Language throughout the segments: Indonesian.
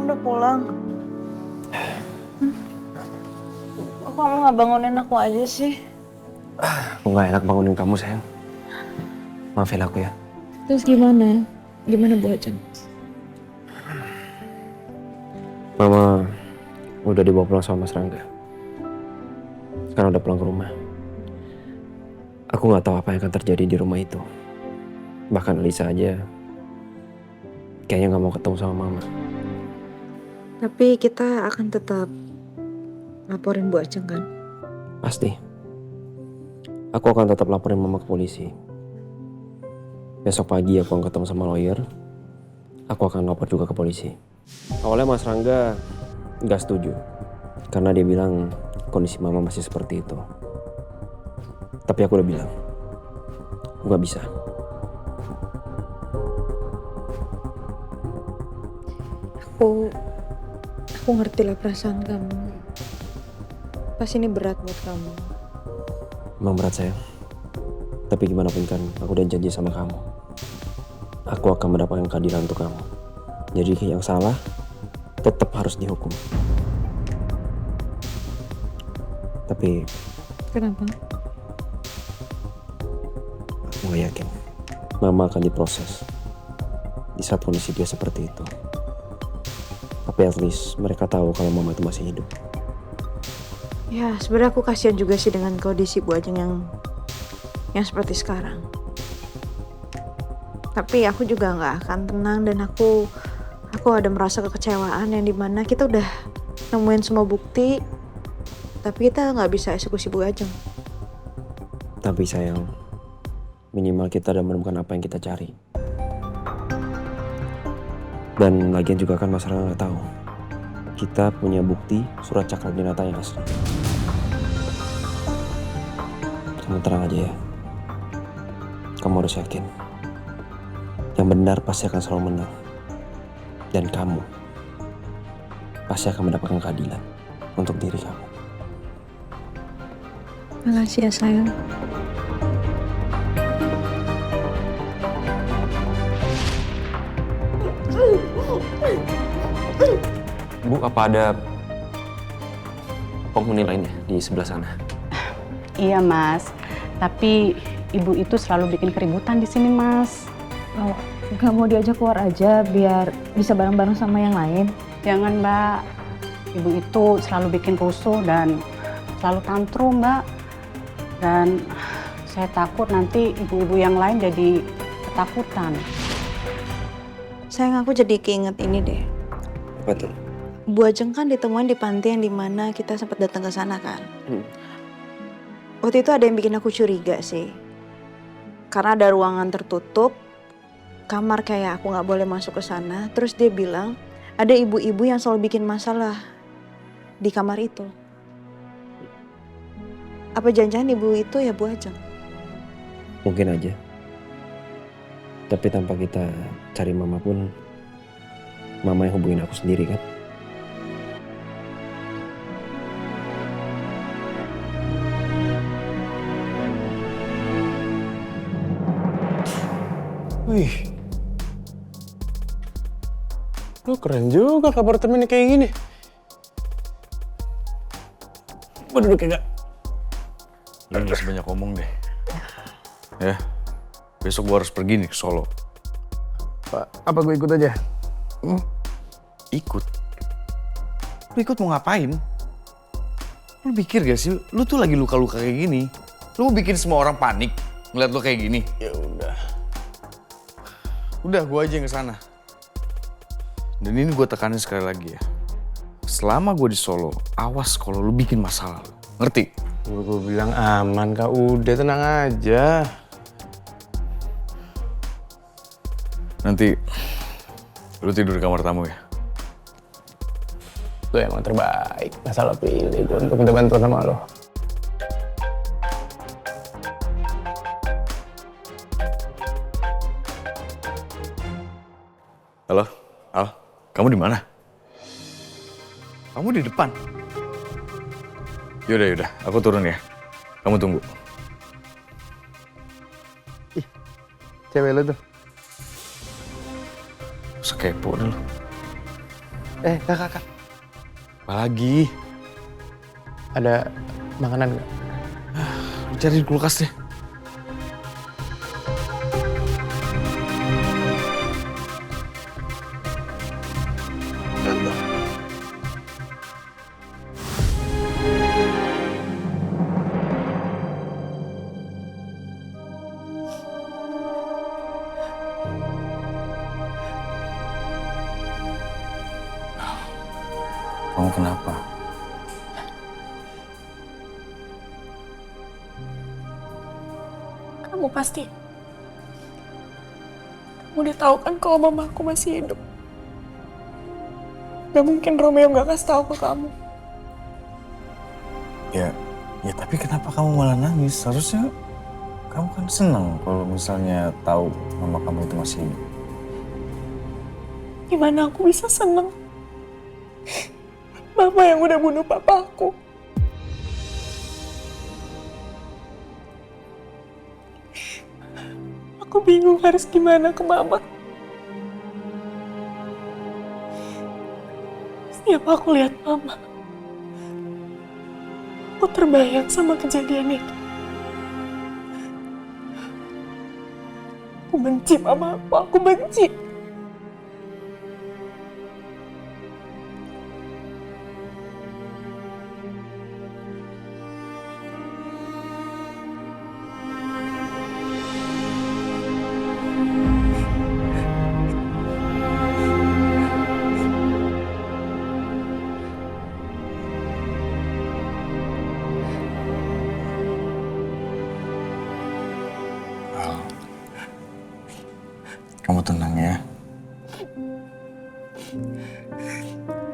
udah pulang. Kok kamu nggak bangunin aku aja sih? Aku nggak enak bangunin kamu, sayang. Maafin aku ya. Terus gimana? Gimana Bu Ajeng? Mama udah dibawa pulang sama Mas Rangga. Sekarang udah pulang ke rumah. Aku nggak tahu apa yang akan terjadi di rumah itu. Bahkan Lisa aja kayaknya nggak mau ketemu sama Mama. Tapi kita akan tetap laporin Bu Ajeng kan? Pasti. Aku akan tetap laporin Mama ke polisi. Besok pagi aku akan ketemu sama lawyer. Aku akan lapor juga ke polisi. Awalnya Mas Rangga nggak setuju. Karena dia bilang kondisi Mama masih seperti itu. Tapi aku udah bilang, nggak bisa. Aku ngerti lah perasaan kamu. Pasti ini berat buat kamu. Emang berat, sayang. Tapi gimana pun kan, aku udah janji sama kamu. Aku akan mendapatkan keadilan untuk kamu. Jadi yang salah tetap harus dihukum. Tapi Kenapa? aku gak yakin Mama akan diproses di saat kondisi dia seperti itu. Tapi at least mereka tahu kalau Mama itu masih hidup. Ya sebenarnya aku kasihan juga sih dengan kondisi Bu Ajeng yang seperti sekarang. Tapi aku juga nggak akan tenang dan aku ada merasa kekecewaan yang dimana kita udah nemuin semua bukti, tapi kita nggak bisa eksekusi Bu Ajeng. Tapi sayang, minimal kita udah menemukan apa yang kita cari. Dan lagian juga kan Mas Rangga nggak tahu. Kita punya bukti surat Cakradinata yang asli. Kamu tenang aja ya. Kamu harus yakin. Yang benar pasti akan selalu menang. Dan kamu pasti akan mendapatkan keadilan untuk diri kamu. Makasih ya sayang. Bu, apa ada penghuni lainnya di sebelah sana? Iya Mas, tapi ibu itu selalu bikin keributan di sini Mas. Oh, nggak mau diajak keluar aja biar bisa bareng-bareng sama yang lain? Jangan Mbak, ibu itu selalu bikin rusuh dan selalu tantrum Mbak. Dan saya takut nanti ibu-ibu yang lain jadi ketakutan. Sayang, aku jadi keinget ini deh. Apa tuh? Bu Ajeng kan ditemuin di panti yang dimana kita sempat datang ke sana kan. Waktu itu ada yang bikin aku curiga sih. Karena ada ruangan tertutup, kamar kayak aku nggak boleh masuk ke sana. Terus dia bilang ada ibu-ibu yang selalu bikin masalah di kamar itu. Apa jangan-jangan ibu itu ya Bu Ajeng? Mungkin aja. Tapi tanpa kita cari Mama pun, Mama yang hubungin aku sendiri kan. Wih, lu keren juga apartemennya kayak gini. Gua duduk ya, Kak. Lu gak sebanyak ngomong deh. Ya, besok gua harus pergi nih ke Solo. Pak, apa gue ikut aja? Ikut? Lu ikut mau ngapain? Lu pikir gak sih, lu tuh lagi luka-luka kayak gini. Lu mau bikin semua orang panik ngeliat lu kayak gini? Ya udah. Udah, gua aja yang kesana. Dan ini gua tekanin sekali lagi ya. Selama gua di Solo, awas kalau lu bikin masalah. Ngerti? Gue bilang aman, Kak. Udah, tenang aja. Nanti lu tidur di kamar tamu ya? Lu emang terbaik. Masalah pilih gue untuk minta bantuan sama lo. Halo, Al, kamu di mana? Kamu di depan. Yaudah, aku turun ya. Kamu tunggu. Cewek lo tuh. Sekepo deh lu. Kak. Apa lagi? Ada makanan nggak? Lu cari di kulkas deh. Kamu kenapa? Kamu pasti. Kamu udah tahu kan kalau mamaku masih hidup. Gak mungkin Romeo gak kasih tahu ke kamu. Ya tapi kenapa kamu malah nangis? Harusnya kamu kan senang kalau misalnya tahu mama kamu itu masih hidup. Gimana aku bisa seneng? Mama yang udah bunuh papa aku. Aku bingung harus gimana ke mama. Setiap aku lihat mama, aku terbayang sama kejadian itu. Aku benci mama aku benci. Kamu tenang ya.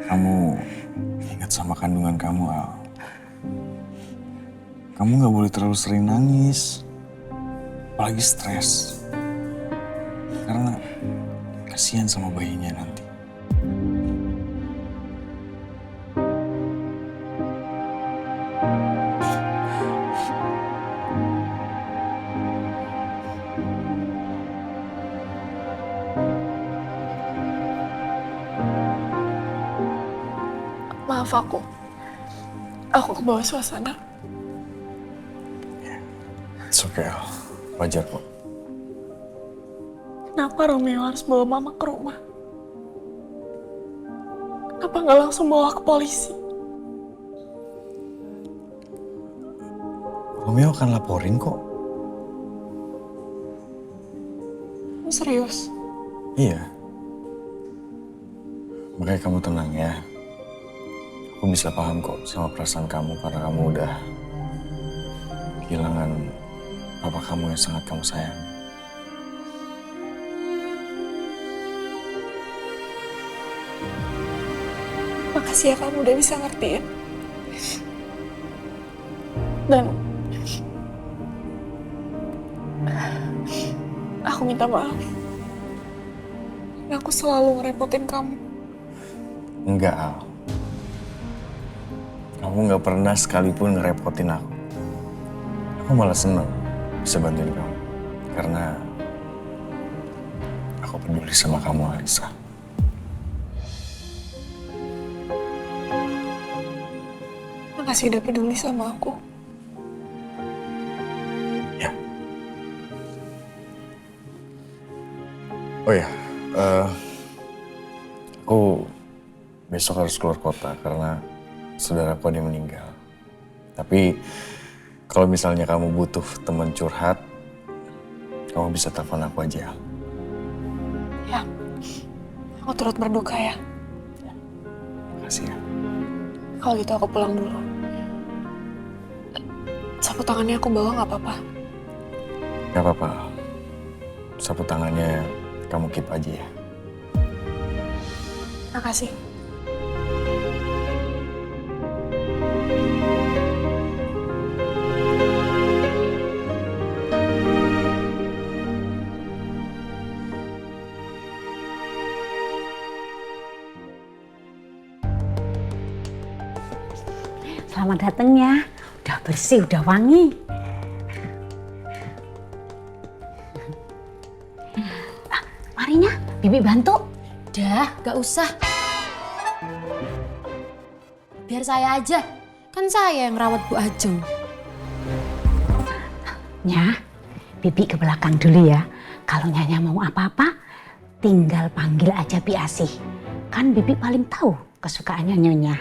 Kamu ingat sama kandungan kamu, Al. Kamu gak boleh terlalu sering nangis. Apalagi stres. Karena kasihan sama bayinya nanti. Maaf aku kebawa suasana. It's okay, Al. Wajar kok. Kenapa Romeo harus bawa mama ke rumah? Kenapa nggak langsung bawa ke polisi? Romeo akan laporin kok. Kamu serius? Iya. Makanya kamu tenang ya. Aku bisa paham kok sama perasaan kamu karena kamu udah kehilangan papa kamu yang sangat kamu sayang. Makasih ya kamu udah bisa ngertiin. Dan aku minta maaf. Aku selalu ngerepotin kamu. Enggak, Al. Kamu gak pernah sekalipun ngerepotin aku. Aku malah seneng bisa bantuin kamu. Karena aku peduli sama kamu, Alisa. Makasih udah peduli sama aku. Ya. Oh ya, aku besok harus keluar kota karena saudaraku ada yang meninggal. Tapi kalau misalnya kamu butuh teman curhat, kamu bisa telepon aku aja. Ya, aku turut berduka ya. Makasih ya. Kalau gitu aku pulang dulu. Sapu tangannya aku bawa nggak apa-apa. Gak apa-apa. Sapu tangannya kamu keep aja ya. Makasih. Selamat datang ya. Udah bersih, udah wangi. Marinya, Bibi bantu. Udah, gak usah. Biar saya aja. Kan saya yang rawat Bu Ajeng. Nya, Bibi ke belakang dulu ya. Kalau Nyanya mau apa-apa, tinggal panggil aja Bi Asih. Kan Bibi paling tahu kesukaannya Nyonya.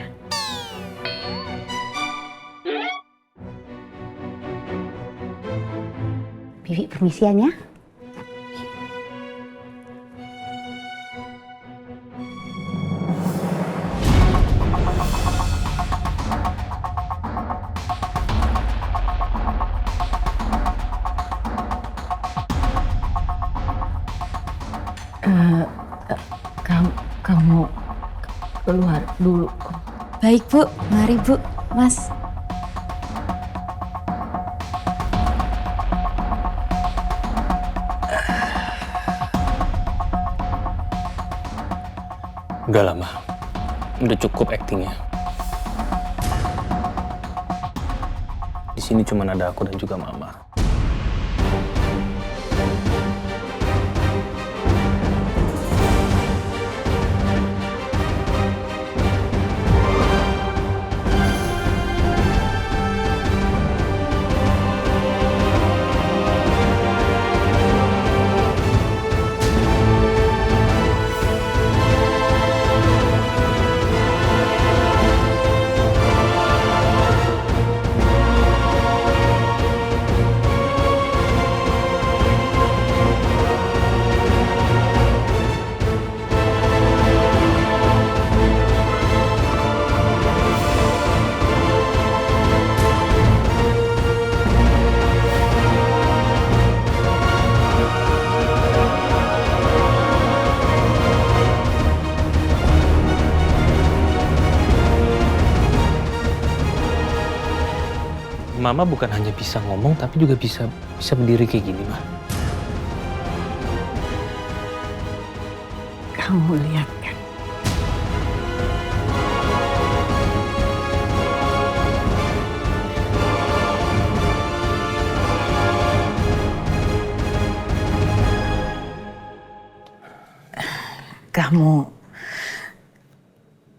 Bibi permisi ya, Nya. Kamu keluar dulu. Baik Bu, mari Bu, Mas. Udah lama. Udah cukup aktingnya. Di sini cuma ada aku dan juga Mama. Mama bukan hanya bisa ngomong, tapi juga bisa berdiri kayak gini, Ma. Kamu lihat kan?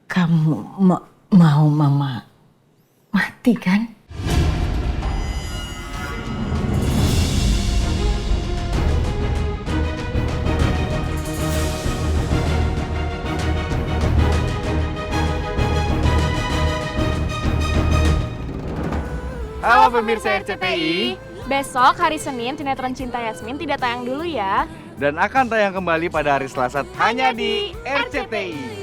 Kamu mau Mama mati kan? Halo pemirsa RCTI. Besok hari Senin sinetron Cinta Yasmin tidak tayang dulu ya. Dan akan tayang kembali pada hari Selasa hanya di RCTI.